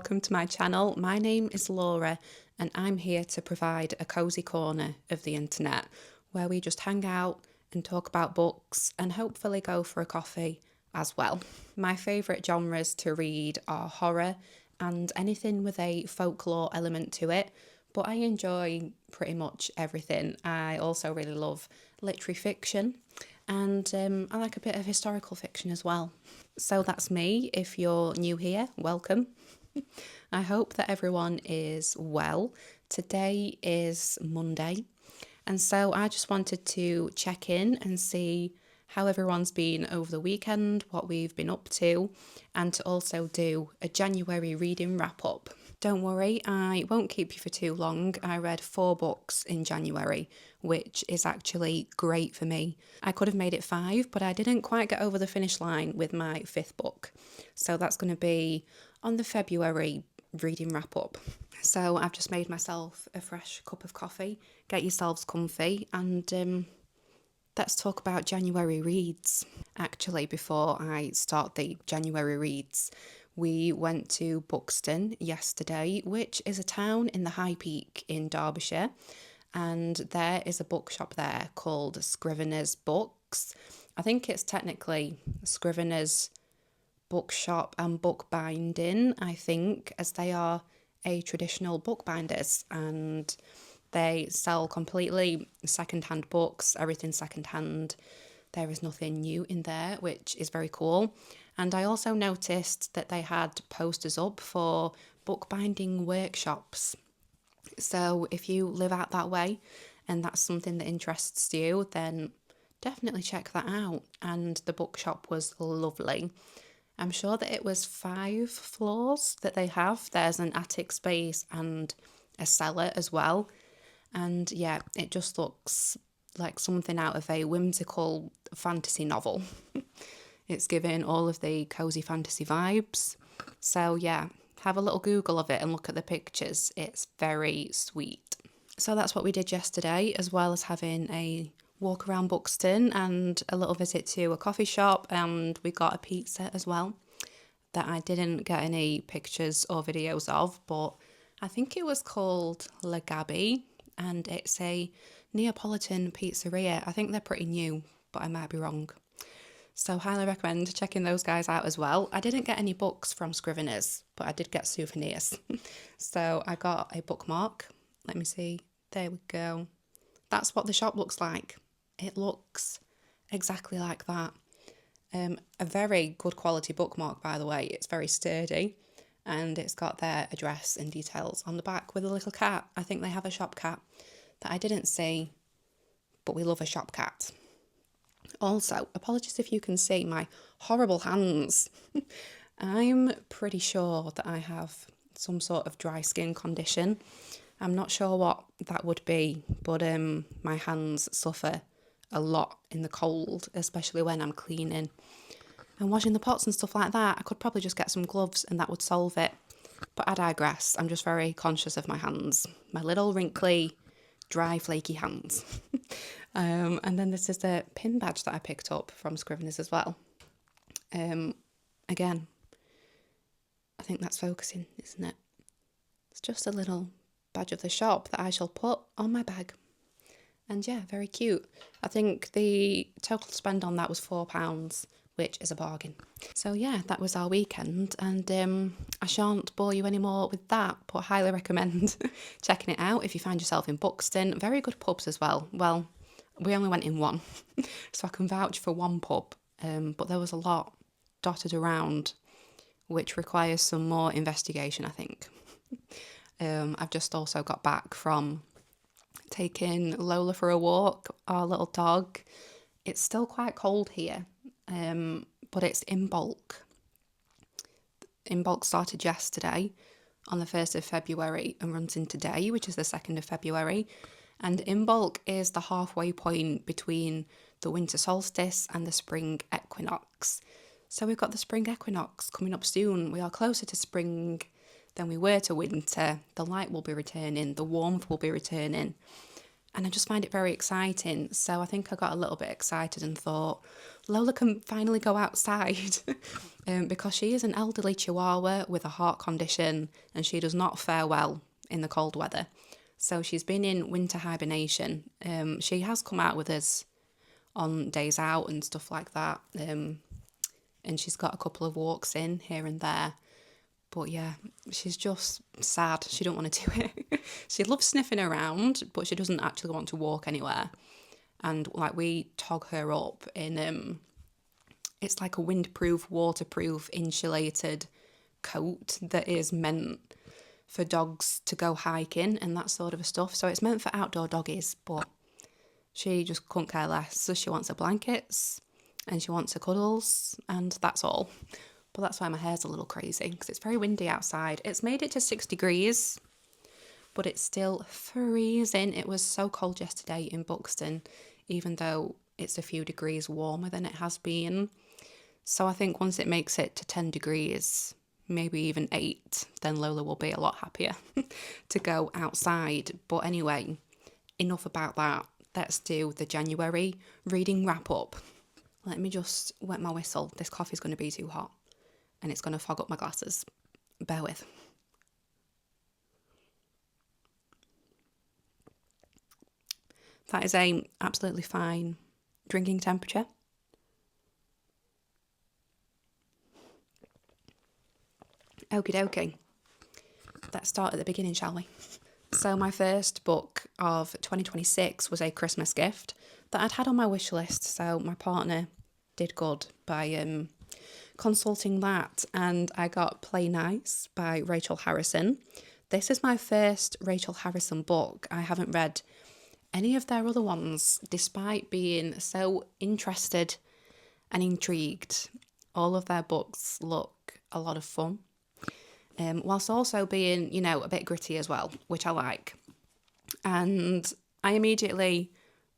welcome to my channel. My name is Laura and I'm here to provide a cosy corner of the internet where we just hang out and talk about books and hopefully go for a coffee as well. My favourite genres to read are horror and anything with a folklore element to it, but I enjoy pretty much everything. I also really love literary fiction and I like a bit of historical fiction as well. So that's me. If you're new here, welcome. I hope that everyone is well. Today is Monday, and so I just wanted to check in and see how everyone's been over the weekend, what we've been up to, and to also do a January reading wrap up. Don't worry, I won't keep you for too long. I read 4 books in January, which is actually great for me. I could have made it 5, but I didn't quite get over the finish line with my 5th book. So that's going to be on the February reading wrap up. So I've just made myself a fresh cup of coffee. Get yourselves comfy and let's talk about January reads. Actually, before I start the January reads, we went to Buxton yesterday, which is a town in the High Peak in Derbyshire, and there is a bookshop there called Scrivener's Books. I think it's technically Scrivener's Bookshop and Bookbinding, I think, as they are a traditional bookbinders, and they sell completely second-hand books, everything second-hand. There is nothing new in there, which is very cool. And I also noticed that they had posters up for bookbinding workshops. So if you live out that way and that's something that interests you, then definitely check that out. And the bookshop was lovely. I'm sure that it was 5 floors that they have. There's an attic space and a cellar as well. And yeah, it just looks like something out of a whimsical fantasy novel. It's giving all of the cozy fantasy vibes. So yeah, have a little Google of it and look at the pictures. It's very sweet. So that's what we did yesterday, as well as having a walk around Buxton and a little visit to a coffee shop, and we got a pizza as well that I didn't get any pictures or videos of, but I think it was called La Gabby, and it's a Neapolitan pizzeria. I think they're pretty new, but I might be wrong. So highly recommend checking those guys out as well. I didn't get any books from Scriveners, but I did get souvenirs. So I got a bookmark. Let me see. There we go. That's what the shop looks like. It looks exactly like that. A very good quality bookmark, by the way. It's very sturdy, and it's got their address and details on the back with a little cat. I think they have a shop cat that I didn't see, but we love a shop cat. Also, apologies if you can see my horrible hands. I'm pretty sure that I have some sort of dry skin condition. I'm not sure what that would be, but my hands suffer a lot in the cold, especially when I'm cleaning and washing the pots and stuff like that. I could probably just get some gloves and that would solve it. But I digress. I'm just very conscious of my hands. My little wrinkly, dry, flaky hands. And then this is the pin badge that I picked up from Scriveners as well. Again, I think that's focusing, isn't it? It's just a little badge of the shop that I shall put on my bag. And yeah, very cute. I think the total spend on that was £4, which is a bargain. So yeah, that was our weekend, and I shan't bore you anymore with that, but highly recommend checking it out if you find yourself in Buxton. Very good pubs as well. Well, we only went in one, so I can vouch for one pub, but there was a lot dotted around, which requires some more investigation, I think. I've just also got back from taking Lola for a walk, our little dog. It's still quite cold here, but it's in bulk. In bulk started yesterday on the 1st of February and runs in today, which is the 2nd of February. And in bulk is the halfway point between the winter solstice and the spring equinox. So we've got the spring equinox coming up soon. We are closer to spring than we were to winter. The light will be returning, the warmth will be returning. and I just find it very exciting. So I think I got a little bit excited and thought, Lola can finally go outside because she is an elderly chihuahua with a heart condition and she does not fare well in the cold weather. So she's been in winter hibernation. She has come out with us on days out and stuff like that. And she's got a couple of walks in here and there. But yeah, she's just sad. She don't want to do it. She loves sniffing around, but she doesn't actually want to walk anywhere. And like we tog her up in it's like a windproof, waterproof, insulated coat that is meant for dogs to go hiking and that sort of stuff. So it's meant for outdoor doggies, but she just couldn't care less. So she wants her blankets and she wants her cuddles, and that's all. But that's why my hair's a little crazy, because it's very windy outside. It's made it to 6 degrees, but it's still freezing. It was so cold yesterday in Buxton, even though it's a few degrees warmer than it has been. So I think once it makes it to 10 degrees, maybe even 8, then Lola will be a lot happier to go outside. But anyway, enough about that. Let's do the January reading wrap up. Let me just wet my whistle. This coffee's going to be too hot and it's going to fog up my glasses. Bear with. That is a absolutely fine drinking temperature. Okie dokie. Let's start at the beginning, shall we? So my first book of 2026 was a Christmas gift that I'd had on my wish list. So my partner did good by consulting that, and I got Play Nice by Rachel Harrison. This is my first Rachel Harrison book. I haven't read any of their other ones, despite being so interested and intrigued. All of their books look a lot of fun. Whilst also being, a bit gritty as well, which I like. And I immediately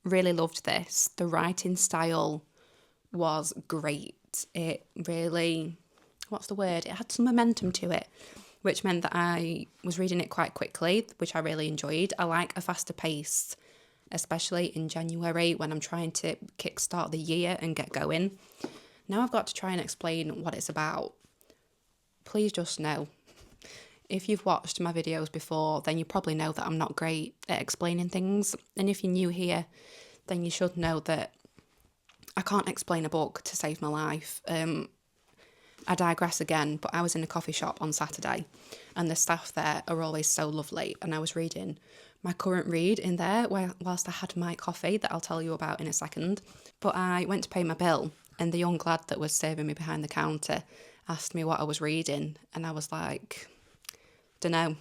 really loved this. The writing style was great. It really, it had some momentum to it, which meant that I was reading it quite quickly, which I really enjoyed. I like a faster pace, especially in January when I'm trying to kickstart the year and get going. Now I've got to try and explain what it's about. Please just know, if you've watched my videos before, then you probably know that I'm not great at explaining things. And if you're new here, then you should know that I can't explain a book to save my life. I digress again, but I was in a coffee shop on Saturday and the staff there are always so lovely. And I was reading my current read in there whilst I had my coffee that I'll tell you about in a second. But I went to pay my bill and the young lad that was serving me behind the counter asked me what I was reading. And I was like, dunno.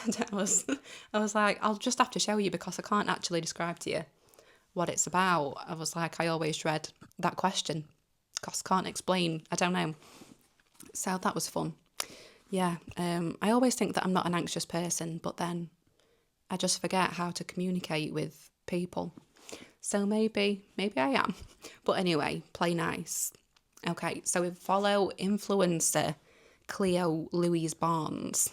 And I was like, I'll just have to show you because I can't actually describe to you what it's about. I was like, I always dread that question because I can't explain. I don't know. So that was fun. Yeah, I always think that I'm not an anxious person, but then I just forget how to communicate with people. So maybe I am. But anyway, Play Nice. Okay, so we follow influencer Cleo Louise Barnes.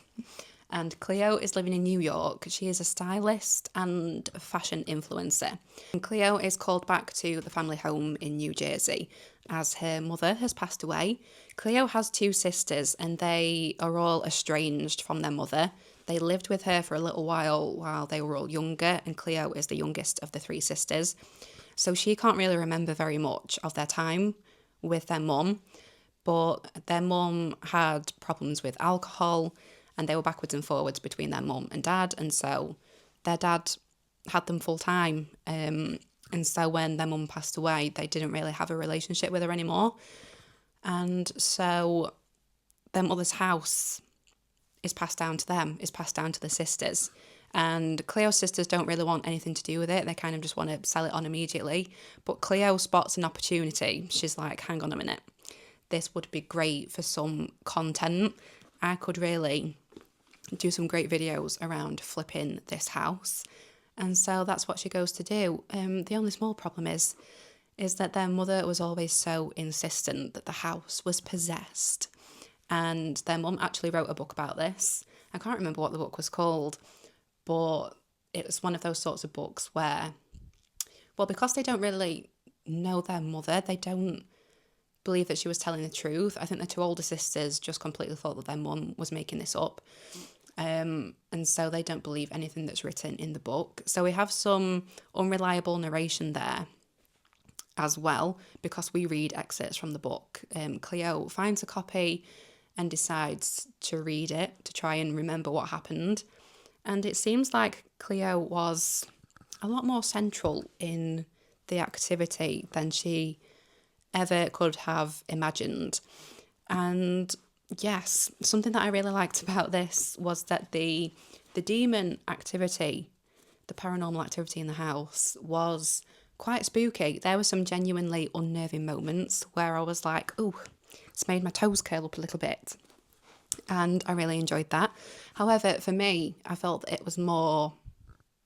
And Cleo is living in New York. She is a stylist and fashion influencer. And Cleo is called back to the family home in New Jersey as her mother has passed away. Cleo has 2 sisters and they are all estranged from their mother. They lived with her for a little while they were all younger, and Cleo is the youngest of the 3 sisters. So she can't really remember very much of their time with their mum, but their mum had problems with alcohol and they were backwards and forwards between their mum and dad, and so their dad had them full time. And so when their mum passed away, they didn't really have a relationship with her anymore. And so their mother's house is passed down to them, is passed down to the sisters. And Cleo's sisters don't really want anything to do with it. They kind of just want to sell it on immediately. But Cleo spots an opportunity. She's like, hang on a minute. This would be great for some content. I could really do some great videos around flipping this house. And so that's what she goes to do. The only small problem is that their mother was always so insistent that the house was possessed. And their mum actually wrote a book about this. I can't remember what the book was called, but it's one of those sorts of books where, well, because they don't really know their mother, they don't believe that she was telling the truth. I think the two older sisters just completely thought that their mum was making this up. And so they don't believe anything that's written in the book. So we have some unreliable narration there as well, because we read excerpts from the book. Cleo finds a copy and decides to read it to try and remember what happened. And it seems like Cleo was a lot more central in the activity than she ever could have imagined. And yes, something that I really liked about this was that the demon activity, the paranormal activity in the house, was quite spooky. There were some genuinely unnerving moments where I was like, oh, it's made my toes curl up a little bit. And I really enjoyed that. However, for me, I felt that it was more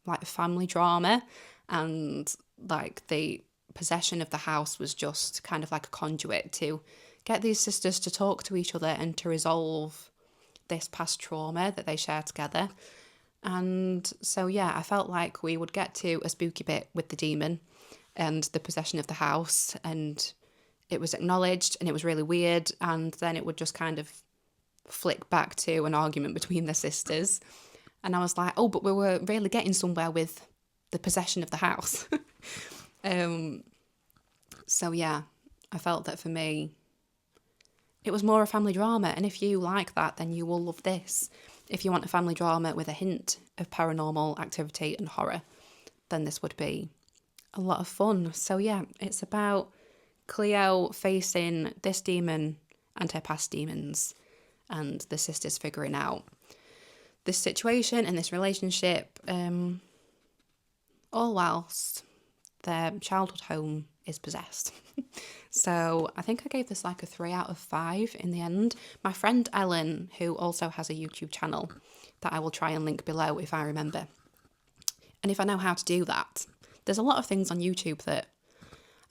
like family drama, and like the possession of the house was just kind of like a conduit to get these sisters to talk to each other and to resolve this past trauma that they share together. And so, yeah, I felt like we would get to a spooky bit with the demon and the possession of the house, and it was acknowledged and it was really weird, and then it would just kind of flick back to an argument between the sisters. And I was like, oh, but we were really getting somewhere with the possession of the house. So yeah, I felt that for me, it was more a family drama. And if you like that, then you will love this. If you want a family drama with a hint of paranormal activity and horror, then this would be a lot of fun. So yeah, it's about Cleo facing this demon and her past demons, and the sisters figuring out this situation and this relationship, all whilst their childhood home is possessed. So I think I gave this like a 3 out of 5 in the end. My friend Ellen, who also has a YouTube channel that I will try and link below if I remember, and if I know how to do that. There's a lot of things on YouTube that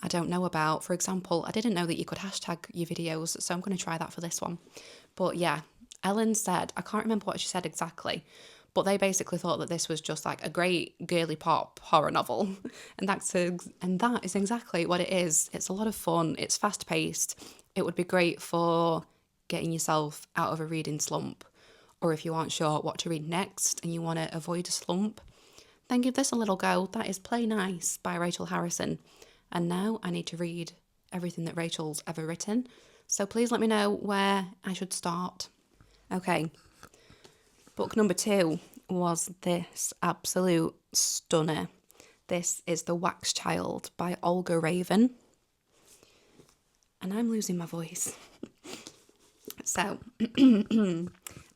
I don't know about. For example, I didn't know that you could hashtag your videos, so I'm going to try that for this one. But yeah, Ellen said, I can't remember what she said exactly, but they basically thought that this was just like a great girly pop horror novel. And that is exactly what it is. It's a lot of fun. It's fast paced. It would be great for getting yourself out of a reading slump, or if you aren't sure what to read next and you want to avoid a slump, then give this a little go. That is Play Nice by Rachel Harrison. And now I need to read everything that Rachel's ever written. So please let me know where I should start. Okay, book number 2 was this absolute stunner. This is The Wax Child by Olga Raven. And I'm losing my voice. So,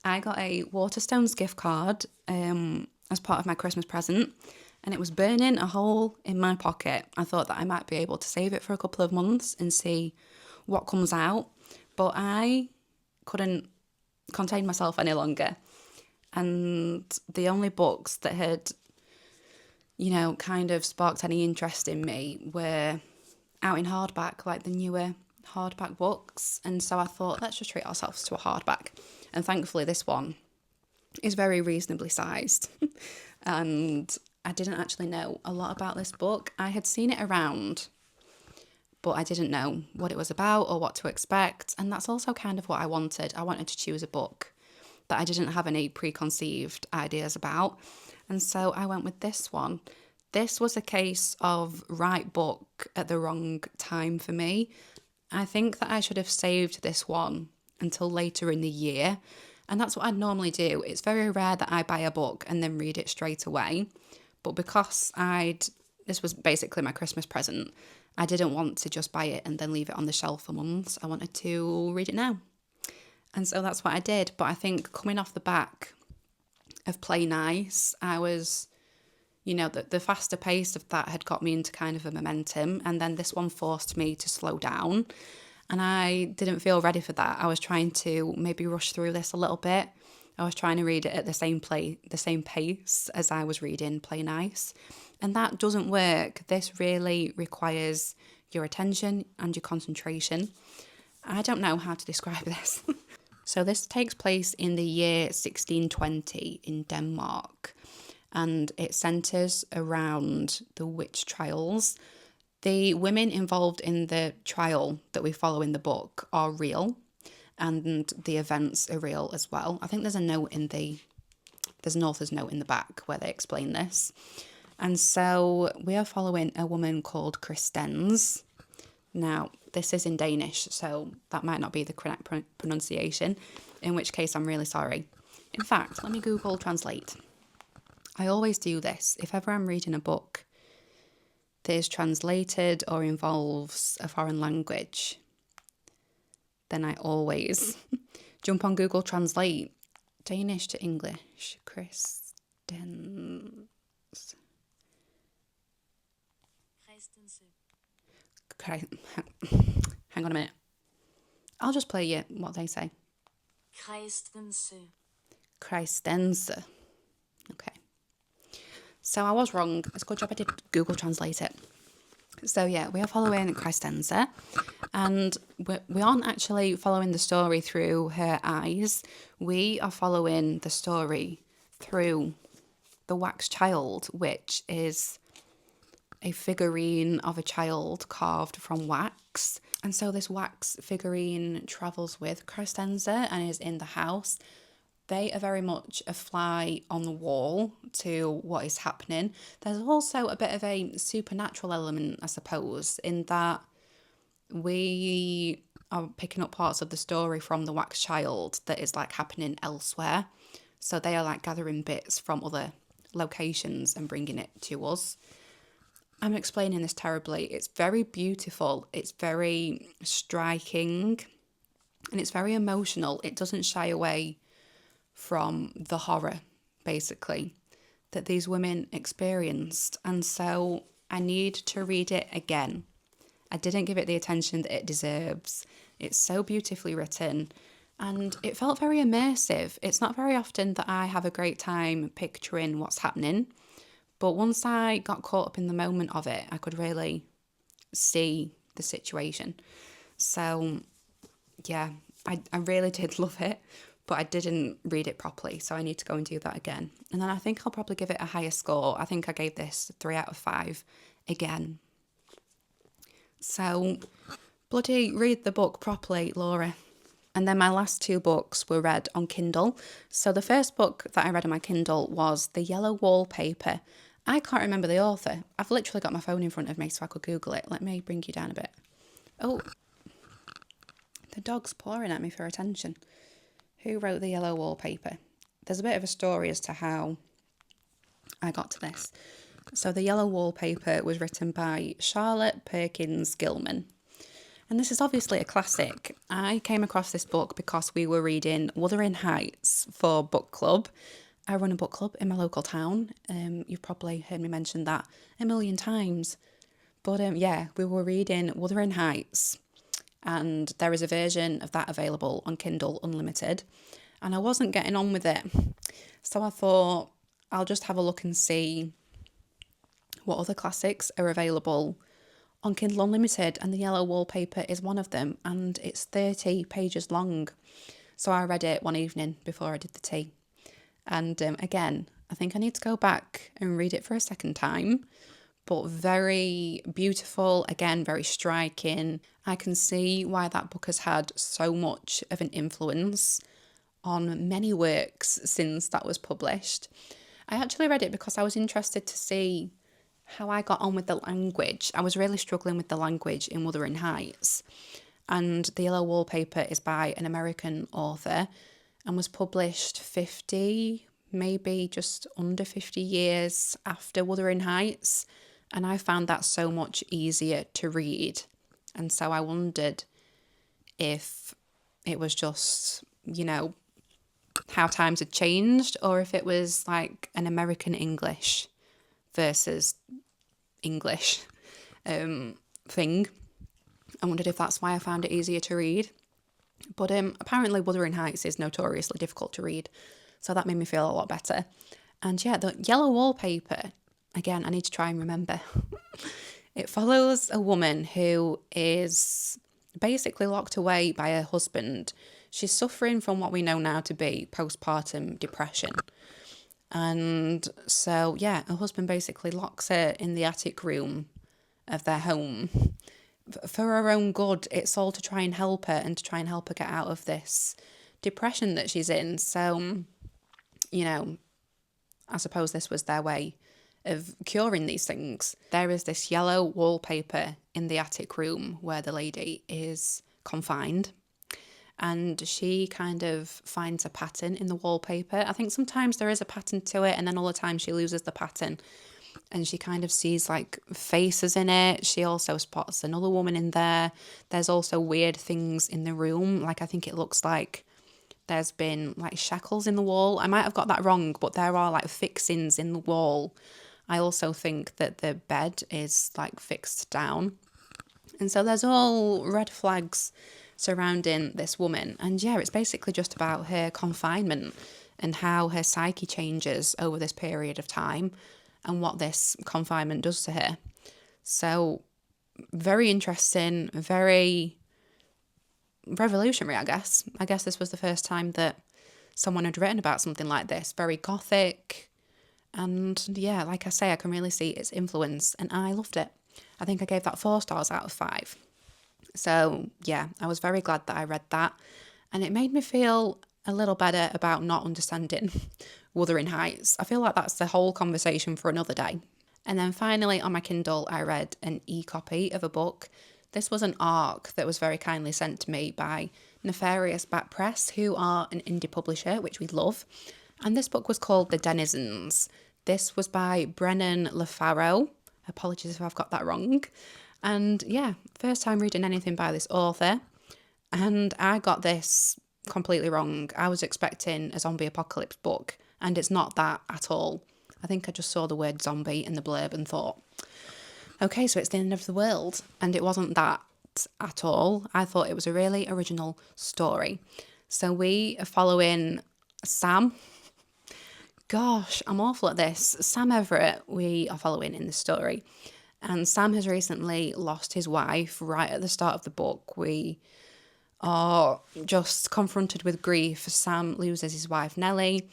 I got a Waterstones gift card as part of my Christmas present, and it was burning a hole in my pocket. I thought that I might be able to save it for a couple of months and see what comes out, but I couldn't contain myself any longer. And the only books that had, kind of sparked any interest in me were out in hardback, like the newer hardback books. And so I thought, let's just treat ourselves to a hardback. And thankfully this one is very reasonably sized. And I didn't actually know a lot about this book. I had seen it around, but I didn't know what it was about or what to expect. And that's also kind of what I wanted. I wanted to choose a book that I didn't have any preconceived ideas about. And so I went with this one. This was a case of right book at the wrong time for me. I think that I should have saved this one until later in the year. And that's what I'd normally do. It's very rare that I buy a book and then read it straight away. But because this was basically my Christmas present, I didn't want to just buy it and then leave it on the shelf for months. I wanted to read it now. And so that's what I did. But I think coming off the back of Play Nice, I was, the faster pace of that had got me into kind of a momentum. And then this one forced me to slow down. And I didn't feel ready for that. I was trying to maybe rush through this a little bit. I was trying to read it at the same pace as I was reading Play Nice. And that doesn't work. This really requires your attention and your concentration. I don't know how to describe this. So this takes place in the year 1620 in Denmark. and it centres around the witch trials. The women involved in the trial that we follow in the book are real, and the events are real as well. I think there's an author's note in the back where they explain this. And so we are following a woman called Christens. Now, this is in Danish, so that might not be the correct pronunciation, in which case I'm really sorry. In fact, let me Google Translate. I always do this. If ever I'm reading a book that is translated or involves a foreign language, then I always jump on Google Translate. Danish to English. Christens. Okay, hang on a minute. I'll just play you what they say. Christense. Okay. So I was wrong. It's a good job I did Google Translate it. So yeah, we are following Christense, and we aren't actually following the story through her eyes. We are following the story through the wax child, which is a figurine of a child carved from wax. And so this wax figurine travels with Christense and is in the house. They are very much a fly on the wall to what is happening. There's also a bit of a supernatural element, I suppose, in that we are picking up parts of the story from the wax child that is like happening elsewhere. So they are like gathering bits from other locations and bringing it to us. I'm explaining this terribly. It's very beautiful. It's very striking and it's very emotional. It doesn't shy away from the horror, basically, that these women experienced. And so I need to read it again. I didn't give it the attention that it deserves. It's so beautifully written and it felt very immersive. It's not very often that I have a great time picturing what's happening, but once I got caught up in the moment of it, I could really see the situation. So yeah, I really did love it. But I didn't read it properly, so I need to go and do that again. And then I think I'll probably give it a higher score. I think I gave this 3 out of 5 again. So, bloody read the book properly, Laura. And then my last 2 books were read on Kindle. So the first book that I read on my Kindle was The Yellow Wallpaper. I can't remember the author. I've literally got my phone in front of me so I could Google it. Let me bring you down a bit. Oh, the dog's pawing at me for attention. Who wrote The Yellow Wallpaper? There's a bit of a story as to how I got to this. So The Yellow Wallpaper was written by Charlotte Perkins Gilman. And this is obviously a classic. I came across this book because we were reading Wuthering Heights for book club. I run a book club in my local town. You've probably heard me mention that a million times. But yeah, we were reading Wuthering Heights. And there is a version of that available on Kindle Unlimited. And I wasn't getting on with it. So I thought I'll just have a look and see what other classics are available on Kindle Unlimited. And The Yellow Wallpaper is one of them. And it's 30 pages long. So I read it one evening before I did the tea. And again, I think I need to go back and read it for a second time. But very beautiful, again, very striking. I can see why that book has had so much of an influence on many works since that was published. I actually read it because I was interested to see how I got on with the language. I was really struggling with the language in Wuthering Heights. And The Yellow Wallpaper is by an American author and was published 50, maybe just under 50 years after Wuthering Heights. And I found that so much easier to read. And so I wondered if it was just, how times had changed, or if it was like an American English versus English thing. I wondered if that's why I found it easier to read. But apparently Wuthering Heights is notoriously difficult to read. So that made me feel a lot better. And yeah, The Yellow Wallpaper, again, I need to try and remember. It follows a woman who is basically locked away by her husband. She's suffering from what we know now to be postpartum depression. And so, yeah, her husband basically locks her in the attic room of their home. For her own good, it's all to try and help her and to try and help her get out of this depression that she's in. So, you know, I suppose this was their way of curing these things. There is this yellow wallpaper in the attic room where the lady is confined, and she kind of finds a pattern in the wallpaper. I think sometimes there is a pattern to it, and then all the time she loses the pattern, and she kind of sees like faces in it. She also spots another woman in there. There's also weird things in the room, like I think it looks like there's been like shackles in the wall. I might have got that wrong, but there are like fixings in the wall. I also think that the bed is like fixed down. And so there's all red flags surrounding this woman. And yeah, it's basically just about her confinement and how her psyche changes over this period of time and what this confinement does to her. So very interesting, very revolutionary, I guess. I guess this was the first time that someone had written about something like this. Very gothic. And yeah, like I say, I can really see its influence, and I loved it. I think I gave that 4 stars out of 5. So yeah, I was very glad that I read that, and it made me feel a little better about not understanding Wuthering Heights. I feel like that's the whole conversation for another day. And then finally on my Kindle, I read an e-copy of a book. This was an ARC that was very kindly sent to me by Nefarious Bat Press, who are an indie publisher, which we love. And this book was called The Denizens. This was by Brennan LaFaro. Apologies if I've got that wrong. And yeah, first time reading anything by this author. And I got this completely wrong. I was expecting a zombie apocalypse book, and it's not that at all. I think I just saw the word zombie in the blurb and thought, okay, so it's the end of the world. And it wasn't that at all. I thought it was a really original story. So we are following Sam. Gosh, I'm awful at this. Sam Everett, we are following in the story. And Sam has recently lost his wife right at the start of the book. We are just confronted with grief. Sam loses his wife, Nellie,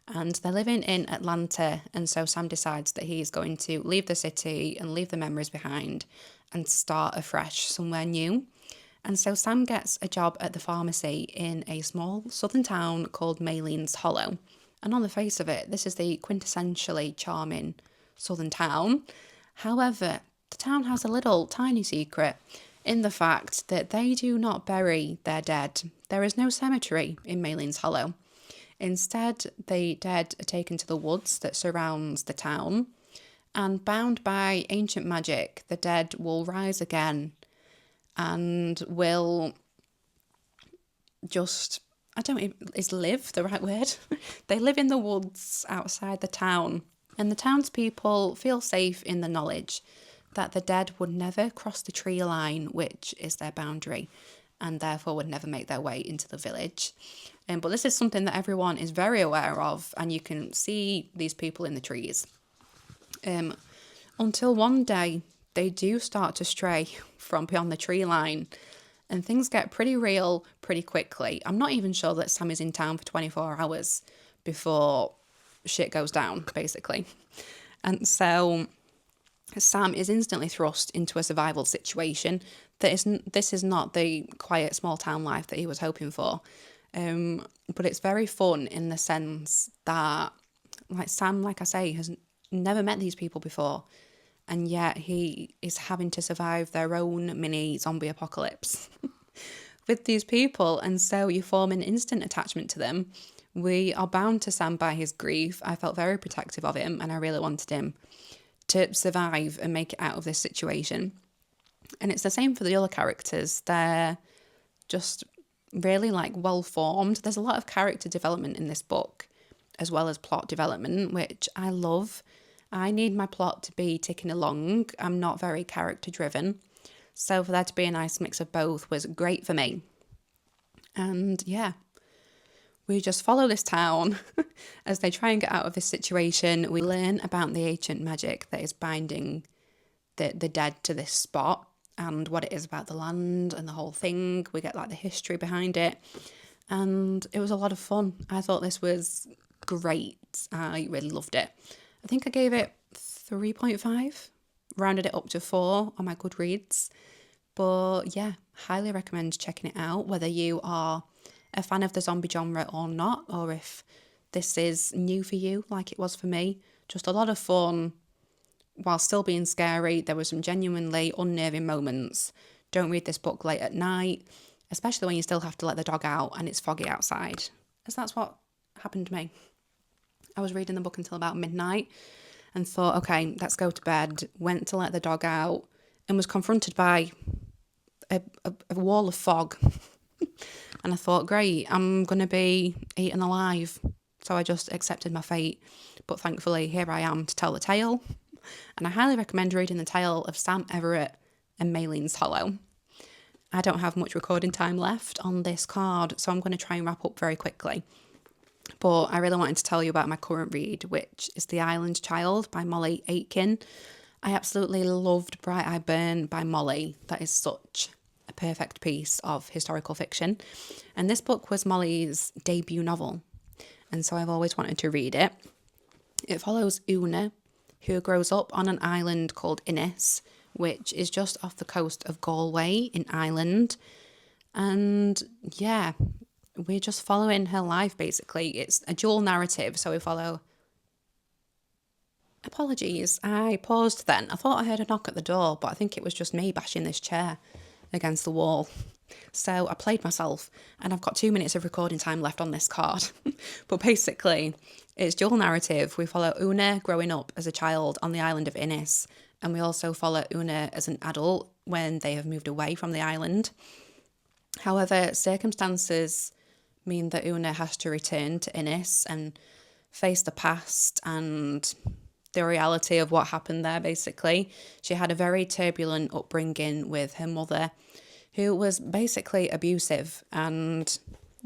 and they're living in Atlanta. And so Sam decides that he's going to leave the city and leave the memories behind and start afresh somewhere new. And so Sam gets a job at the pharmacy in a small southern town called Maylene's Hollow. And on the face of it, this is the quintessentially charming southern town. However, the town has a little tiny secret in the fact that they do not bury their dead. There is no cemetery in Maylene's Hollow. Instead, the dead are taken to the woods that surrounds the town, and bound by ancient magic, the dead will rise again and will just, is live the right word? They live in the woods outside the town, and the townspeople feel safe in the knowledge that the dead would never cross the tree line, which is their boundary, and therefore would never make their way into the village. But this is something that everyone is very aware of, and you can see these people in the trees. Until one day, they do start to stray from beyond the tree line, and things get pretty real pretty quickly. I'm not even sure that Sam is in town for 24 hours before shit goes down, basically. And so Sam is instantly thrust into a survival situation this is not the quiet small town life that he was hoping for. But it's very fun in the sense that, like, Sam, like I say, has never met these people before, and yet he is having to survive their own mini zombie apocalypse with these people, and so you form an instant attachment to them. We are bound to Sam by his grief. I felt very protective of him, and I really wanted him to survive and make it out of this situation. And it's the same for the other characters. They're just really, like, well formed. There's a lot of character development in this book, as well as plot development, which I love. I need my plot to be ticking along. I'm not very character driven. So for there to be a nice mix of both was great for me. And yeah, we just follow this town as they try and get out of this situation. We learn about the ancient magic that is binding the dead to this spot and what it is about the land and the whole thing. We get, like, the history behind it. And it was a lot of fun. I thought this was great. I really loved it. I think I gave it 3.5, rounded it up to 4 on my Goodreads. But yeah, highly recommend checking it out, whether you are a fan of the zombie genre or not, or if this is new for you like it was for me. Just a lot of fun while still being scary. There were some genuinely unnerving moments. Don't read this book late at night, especially when you still have to let the dog out and it's foggy outside, as that's what happened to me. I was reading the book until about midnight and thought, okay, let's go to bed. Went to let the dog out and was confronted by a wall of fog. And I thought, great, I'm going to be eaten alive. So I just accepted my fate. But thankfully, here I am to tell the tale. And I highly recommend reading the tale of Sam Everett and Maylene's Hollow. I don't have much recording time left on this card, so I'm going to try and wrap up very quickly. But I really wanted to tell you about my current read, which is The Island Child by Molly Aitken. I absolutely loved Bright Eye Burn by Molly. That is such a perfect piece of historical fiction. And this book was Molly's debut novel, and so I've always wanted to read it. It follows Una, who grows up on an island called Innis, which is just off the coast of Galway in Ireland. And yeah, we're just following her life, basically. It's a dual narrative, so we follow... Apologies, I paused then. I thought I heard a knock at the door, but I think it was just me bashing this chair against the wall. So I played myself, and I've got 2 minutes of recording time left on this card. But basically, it's dual narrative. We follow Una growing up as a child on the island of Innis, and we also follow Una as an adult when they have moved away from the island. However, circumstances mean that Una has to return to Innis and face the past and the reality of what happened there, basically. She had a very turbulent upbringing with her mother, who was basically abusive. And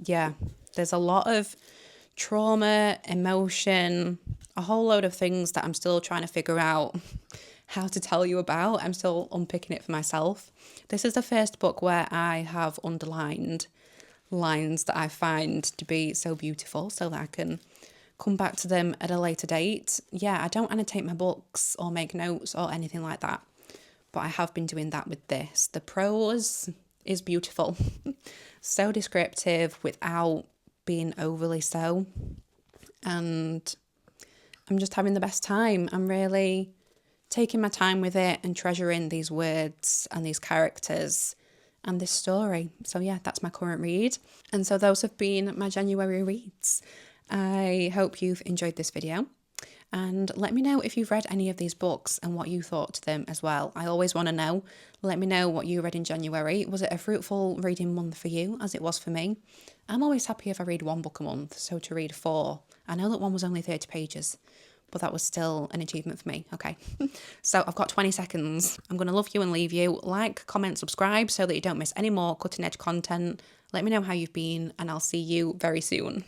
yeah, there's a lot of trauma, emotion, a whole load of things that I'm still trying to figure out how to tell you about. I'm still unpicking it for myself. This is the first book where I have underlined lines that I find to be so beautiful so that I can come back to them at a later date. Yeah, I don't annotate my books or make notes or anything like that, but I have been doing that with this. The prose is beautiful. So descriptive without being overly so. And I'm just having the best time. I'm really taking my time with it and treasuring these words and these characters and this story. So yeah, that's my current read. And so those have been my January reads. I hope you've enjoyed this video, and let me know if you've read any of these books and what you thought to them as well. I always want to know. Let me know what you read in January. Was it a fruitful reading month for you, as it was for me? I'm always happy if I read 1 book a month, so to read 4. I know that one was only 30 pages, but that was still an achievement for me. Okay, so I've got 20 seconds. I'm going to love you and leave you. Like, comment, subscribe so that you don't miss any more cutting edge content. Let me know how you've been, and I'll see you very soon.